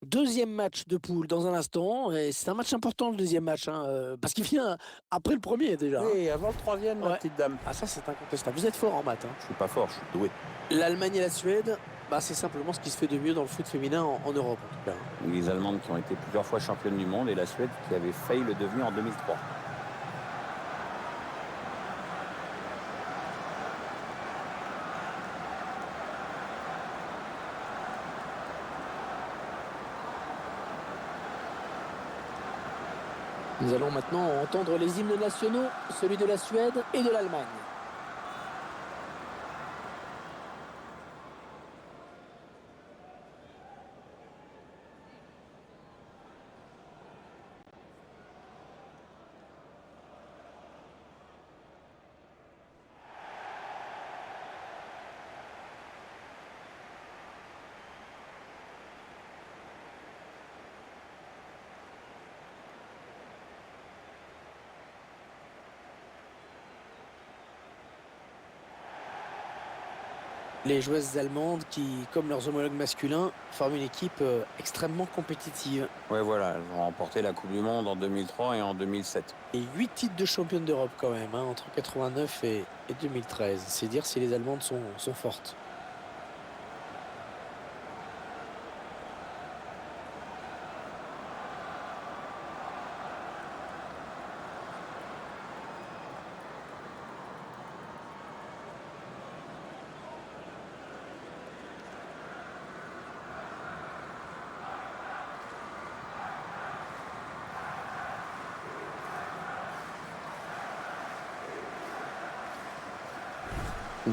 Deuxième match de poule dans un instant, et c'est un match important le deuxième match, hein, parce qu'il vient après le premier déjà. Hein. Oui, avant le troisième, ma Ouais. petite dame. Ah ça c'est incontestable. Vous êtes fort en maths. Hein. Je suis pas fort, je suis doué. L'Allemagne et la Suède, bah, c'est simplement ce qui se fait de mieux dans le foot féminin en Europe en tout cas. Hein. Les Allemandes qui ont été plusieurs fois championnes du monde et la Suède qui avait failli le devenir en 2003. Nous allons maintenant entendre les hymnes nationaux, celui de la Suède et de l'Allemagne. Les joueuses allemandes qui, comme leurs homologues masculins, forment une équipe extrêmement compétitive. Ouais, voilà, elles ont remporté la Coupe du Monde en 2003 et en 2007. Et 8 titres de championne d'Europe quand même, hein, entre 89 et 2013. C'est dire si les Allemandes sont fortes.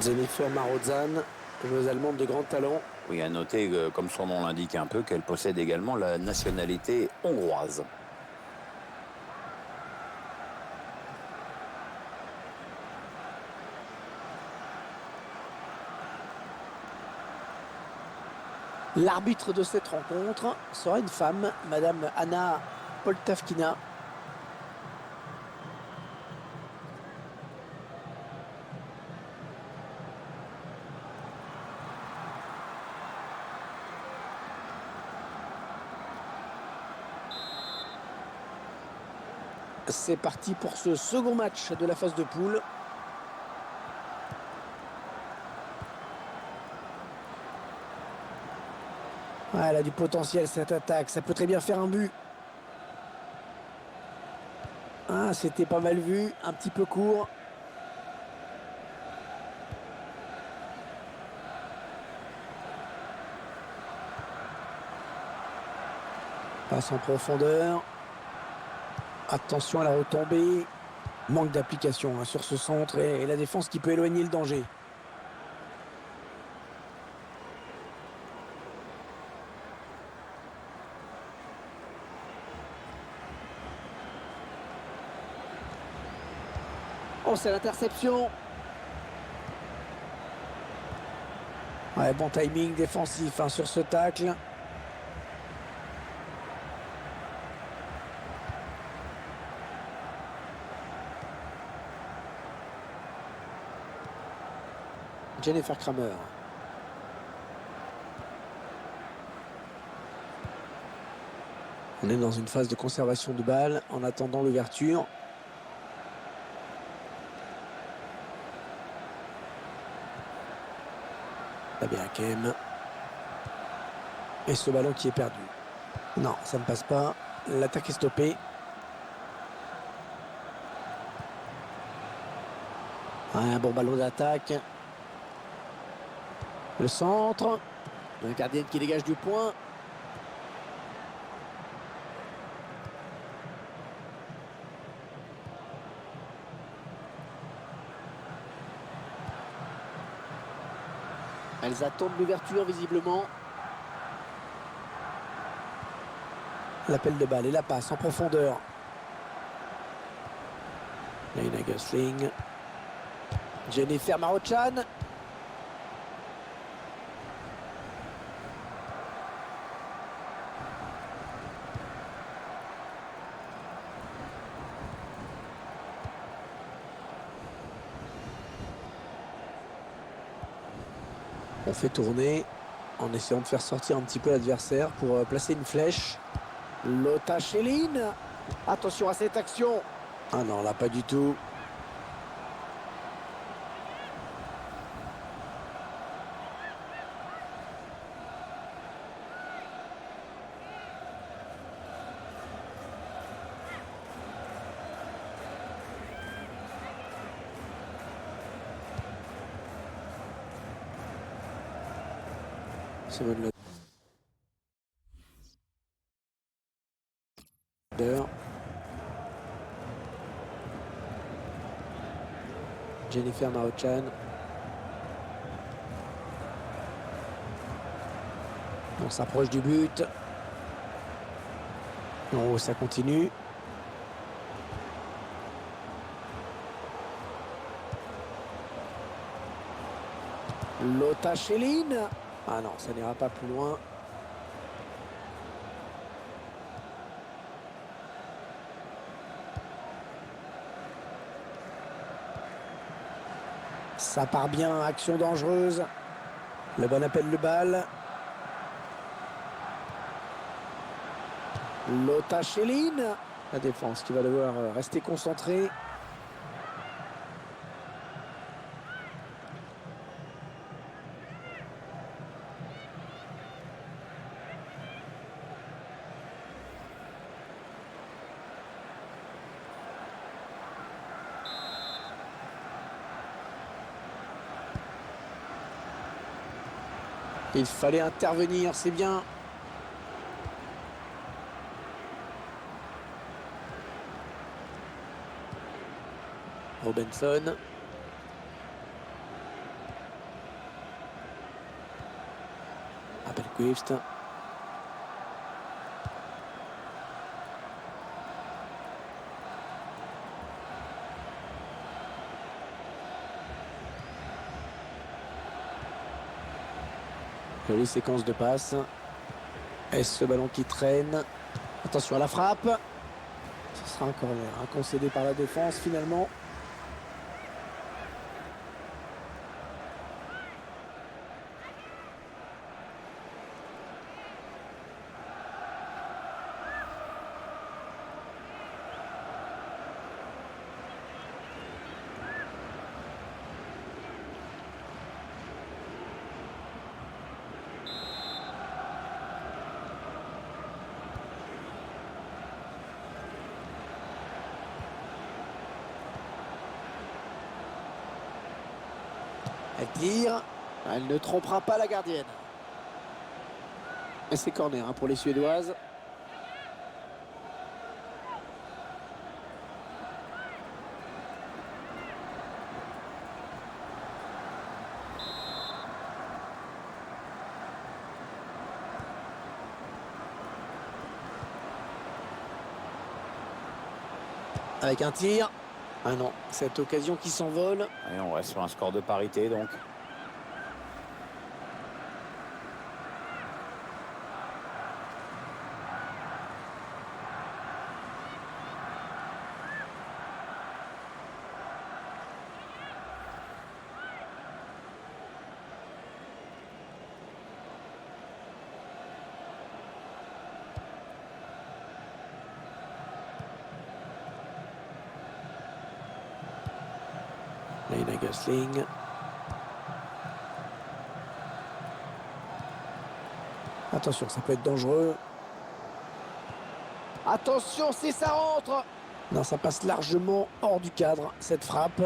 Jennifer Marozan, joueuse allemande de grand talent. Oui, à noter, comme son nom l'indique un peu, qu'elle possède également la nationalité hongroise. L'arbitre de cette rencontre sera une femme, Madame Anna Poltavkina. C'est parti pour ce second match de la phase de poule. Ah, elle a du potentiel cette attaque, ça peut très bien faire un but. Ah, c'était pas mal vu, un petit peu court. Passe en profondeur. Attention à la retombée. Manque d'application hein, sur ce centre et la défense qui peut éloigner le danger. Oh, c'est l'interception. Ouais, bon timing défensif hein, sur ce tacle. Jennifer Kramer. On est dans une phase de conservation de balle en attendant l'ouverture. Tabea Hakem. Et ce ballon qui est perdu. Non, ça ne passe pas. L'attaque est stoppée. Un bon ballon d'attaque. Le centre. La gardienne qui dégage du point. Elles attendent l'ouverture visiblement. L'appel de balle et la passe en profondeur. Lena Gosling. Jennifer Marochan. On fait tourner. En essayant de faire sortir un petit peu l'adversaire pour placer une flèche. Lothar Schelin. Attention à cette action. Ah non, là pas du tout. Simon Loder. Jennifer Maruchan. On s'approche du but. Oh, ça continue. Lothar Schelin. Ah non, ça n'ira pas plus loin. Ça part bien, action dangereuse. Le bon appelle le bal. Lothar Schelin. La défense qui va devoir rester concentrée. Il fallait intervenir, c'est bien. Robinson. Appelquist. Jolie séquence de passes. Est-ce ce ballon qui traîne? Attention à la frappe. Ce sera un corner, concédé par la défense finalement. Elle tire. Elle ne trompera pas la gardienne. Et c'est corner pour les Suédoises. Avec un tir. Ah non, cette occasion qui s'envole. Et on reste sur un score de parité donc. Lena Gosling. Attention, ça peut être dangereux. Attention, si ça rentre! Non, ça passe largement hors du cadre, cette frappe.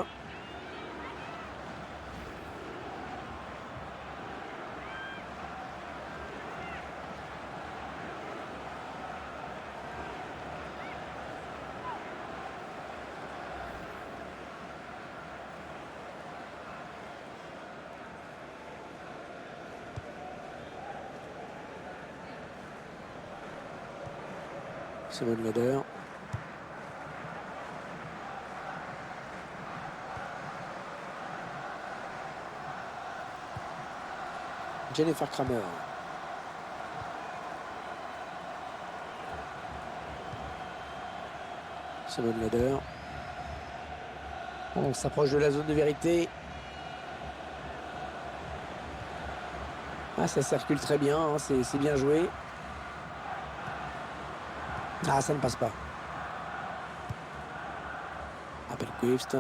Simon Loder. Jennifer Kramer. Simon Loder. On s'approche de la zone de vérité. Ah, ça circule très bien, hein, c'est bien joué. Ah, ça ne passe pas. Appelquist.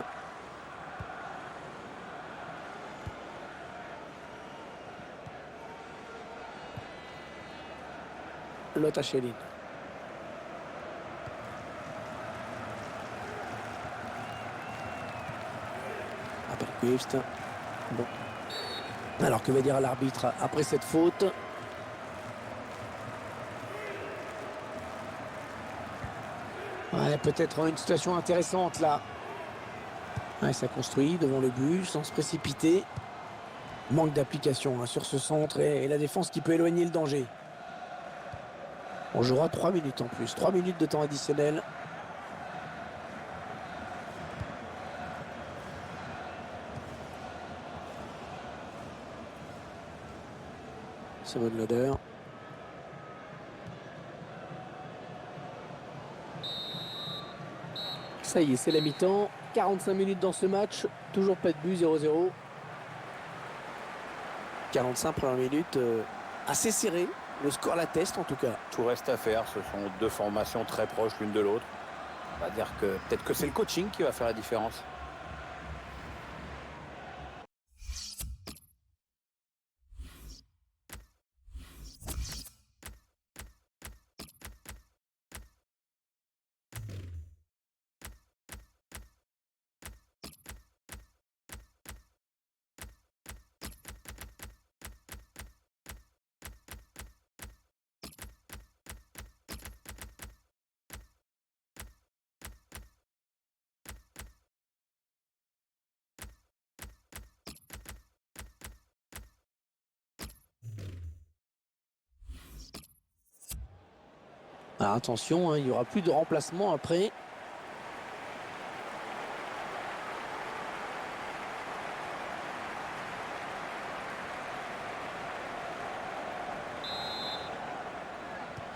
Lotta Schelin. Appelquist. Bon. Alors, que va dire l'arbitre après cette faute? Ouais, peut-être une situation intéressante là. Ouais, ça construit devant le but sans se précipiter. Manque d'application hein, sur ce centre et la défense qui peut éloigner le danger. On jouera 3 minutes en plus. 3 minutes de temps additionnel. C'est bonne l'odeur. Ça y est, c'est la mi-temps. 45 minutes dans ce match. Toujours pas de but, 0-0. 45 premières minutes assez serrées. Le score l'atteste en tout cas. Tout reste à faire. Ce sont deux formations très proches l'une de l'autre. On va dire que peut-être que c'est le coaching qui va faire la différence. Alors attention, hein, il n'y aura plus de remplacement après.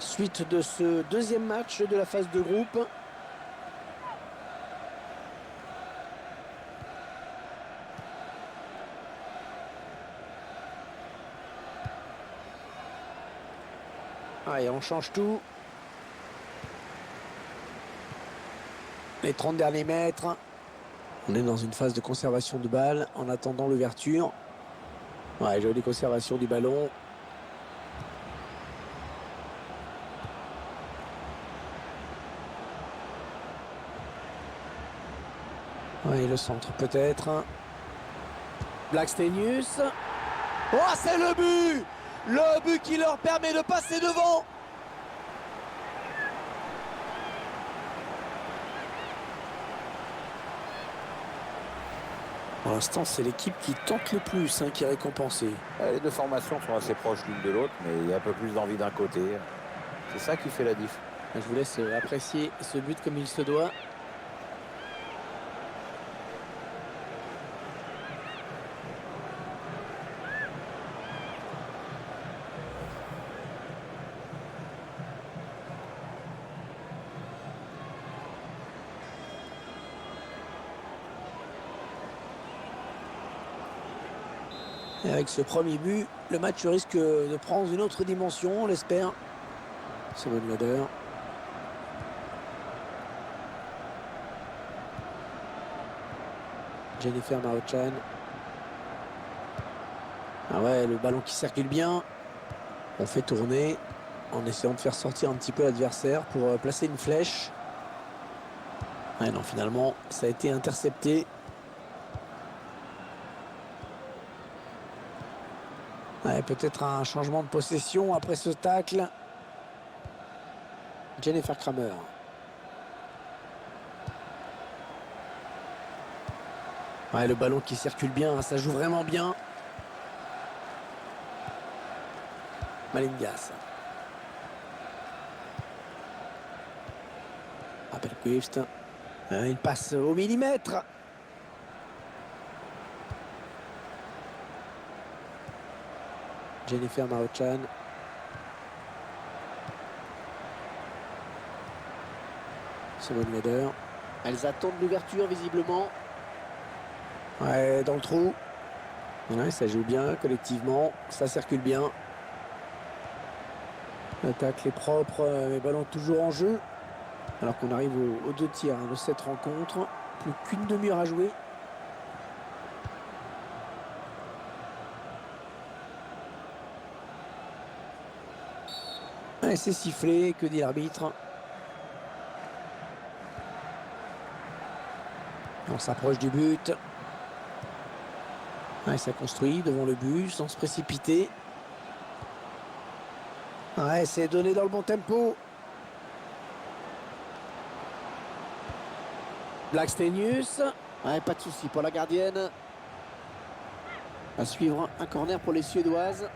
Suite de ce deuxième match de la phase de groupe. Allez, on change tout. Les 30 derniers mètres. On est dans une phase de conservation de balle en attendant l'ouverture. Ouais, jolie conservation du ballon. Ouais, le centre peut-être. Blackstenius. Oh, c'est le but! Le but qui leur permet de passer devant. Pour l'instant, c'est l'équipe qui tente le plus qui est récompensée. Les deux formations sont assez proches l'une de l'autre, mais il y a un peu plus d'envie d'un côté. C'est ça qui fait la diff. Je vous laisse apprécier ce but comme il se doit. Et avec ce premier but, le match risque de prendre une autre dimension, on l'espère. C'est bonne l'odeur. Jennifer Maruchan. Ah ouais, le ballon qui circule bien. On fait tourner en essayant de faire sortir un petit peu l'adversaire pour placer une flèche. Ouais, non, finalement, ça a été intercepté. Ouais, peut-être un changement de possession après ce tacle. Jennifer Kramer. Ouais, le ballon qui circule bien, ça joue vraiment bien. Malingas. Appelquist. Il passe au millimètre. Jennifer Maruchan. C'est bonne l'odeur. Elles attendent l'ouverture visiblement. Ouais, dans le trou. Ouais, ça joue bien collectivement, ça circule bien. L'attaque est propre, les ballons toujours en jeu. Alors qu'on arrive aux deux tiers de cette rencontre. Plus qu'une demi-heure à jouer. Ouais, c'est sifflé, que dit l'arbitre? On s'approche du but. Ouais, ça construit devant le but sans se précipiter. Ouais, c'est donné dans le bon tempo. Blackstenius. Ouais, pas de souci pour la gardienne. À suivre un corner pour les Suédoises.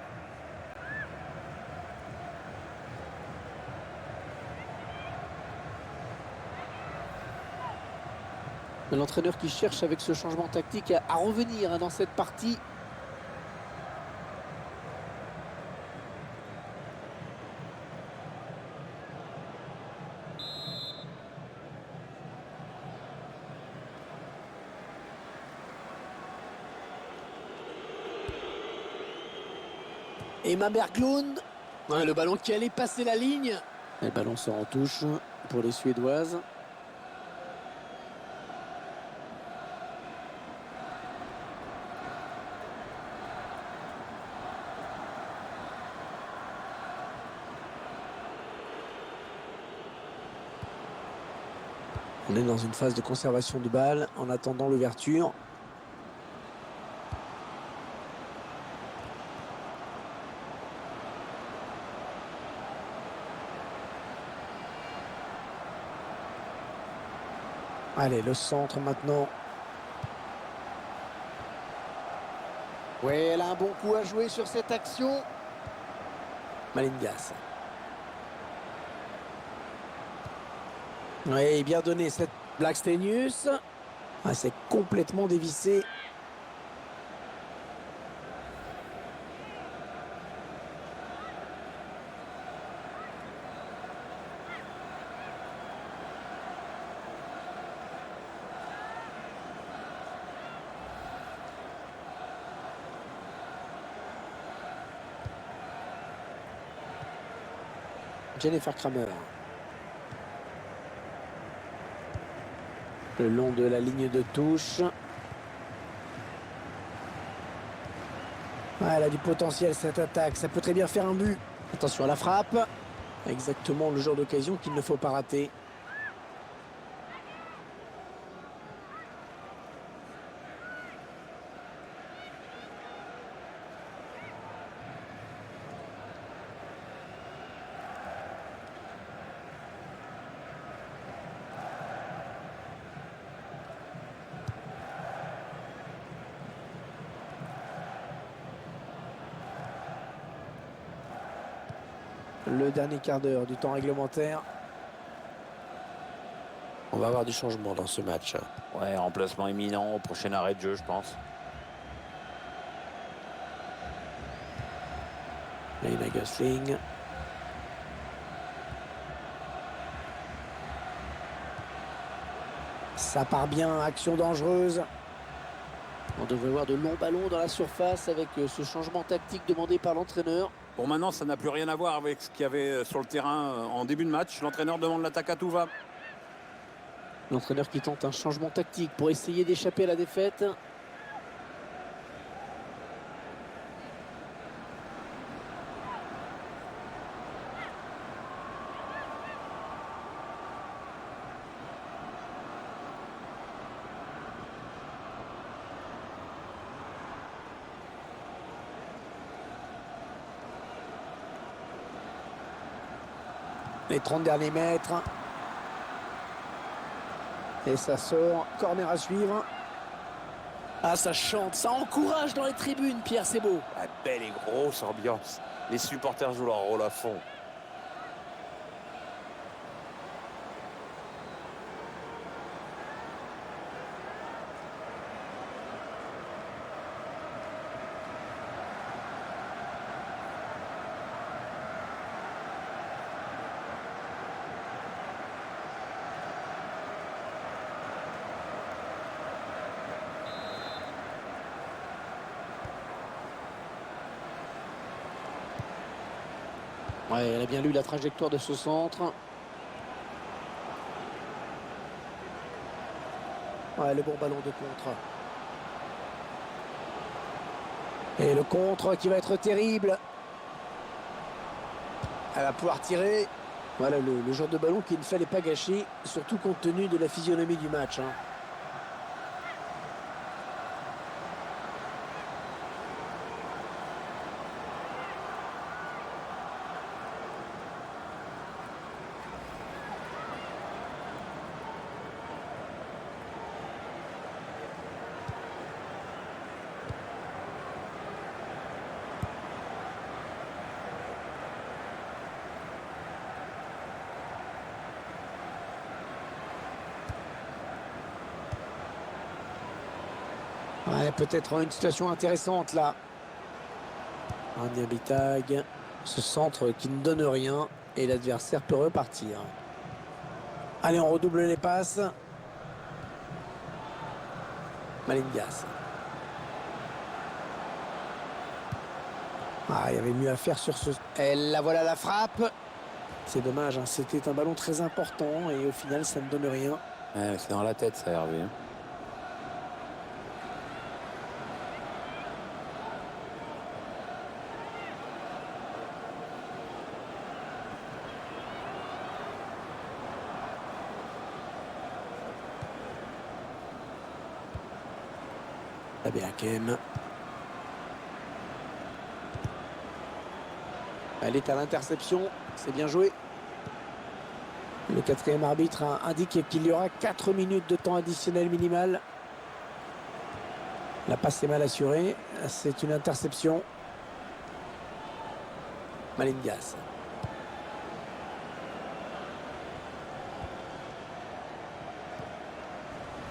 L'entraîneur qui cherche avec ce changement tactique à revenir dans cette partie. Emma Berglund. Ouais, le ballon qui allait passer la ligne. Et le ballon sort en touche pour les Suédoises. On est dans une phase de conservation de balle en attendant l'ouverture. Allez, le centre maintenant. Oui, elle a un bon coup à jouer sur cette action. Malingas. Oui, bien donné cette Blackstenius. Ah, c'est complètement dévissé. Jennifer Kramer. Le long de la ligne de touche. Ah, elle a du potentiel cette attaque. Ça peut très bien faire un but. Attention à la frappe. Exactement le genre d'occasion qu'il ne faut pas rater. Le dernier quart d'heure du temps réglementaire. On va avoir du changement dans ce match. Ouais, remplacement imminent au prochain arrêt de jeu, je pense. Lena Gosling. Ça part bien, action dangereuse. On devrait voir de longs ballons dans la surface avec ce changement tactique demandé par l'entraîneur. Bon, maintenant, ça n'a plus rien à voir avec ce qu'il y avait sur le terrain en début de match. L'entraîneur demande l'attaque à tout va. L'entraîneur qui tente un changement tactique pour essayer d'échapper à la défaite. Les 30 derniers mètres. Et ça sort. Corner à suivre. Ah, ça chante, ça encourage dans les tribunes, Pierre, c'est beau. La belle et grosse ambiance. Les supporters jouent leur rôle à fond. Ouais, elle a bien lu la trajectoire de ce centre. Ouais, le bon ballon de contre. Et le contre qui va être terrible. Elle va pouvoir tirer. Voilà le genre de ballon qu'il ne fallait pas gâcher, surtout compte tenu de la physionomie du match, hein. Ouais, peut-être une situation intéressante là. Un Diabitag, ce centre qui ne donne rien et l'adversaire peut repartir. Allez, on redouble les passes. Malingas. Ah, il y avait mieux à faire sur ce... Et là, voilà la frappe. C'est dommage, hein. C'était un ballon très important et au final, ça ne donne rien. Ouais, c'est dans la tête, ça, Hervé. Tabé Hakem. Elle est à l'interception. C'est bien joué. Le quatrième arbitre indique qu'il y aura 4 minutes de temps additionnel minimal. La passe est mal assurée. C'est une interception. Malingas.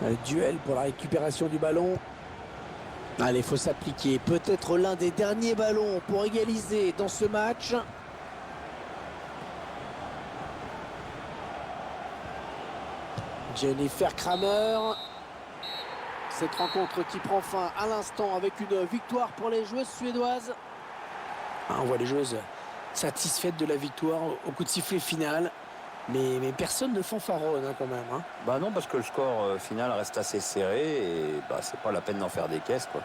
Le duel pour la récupération du ballon. Allez, il faut s'appliquer. Peut-être l'un des derniers ballons pour égaliser dans ce match. Jennifer Kramer. Cette rencontre qui prend fin à l'instant avec une victoire pour les joueuses suédoises. Ah, on voit les joueuses satisfaites de la victoire au coup de sifflet final. Mais personne ne fanfaronne, hein, quand même, hein. Bah non, parce que le score final reste assez serré et bah, c'est pas la peine d'en faire des caisses, quoi.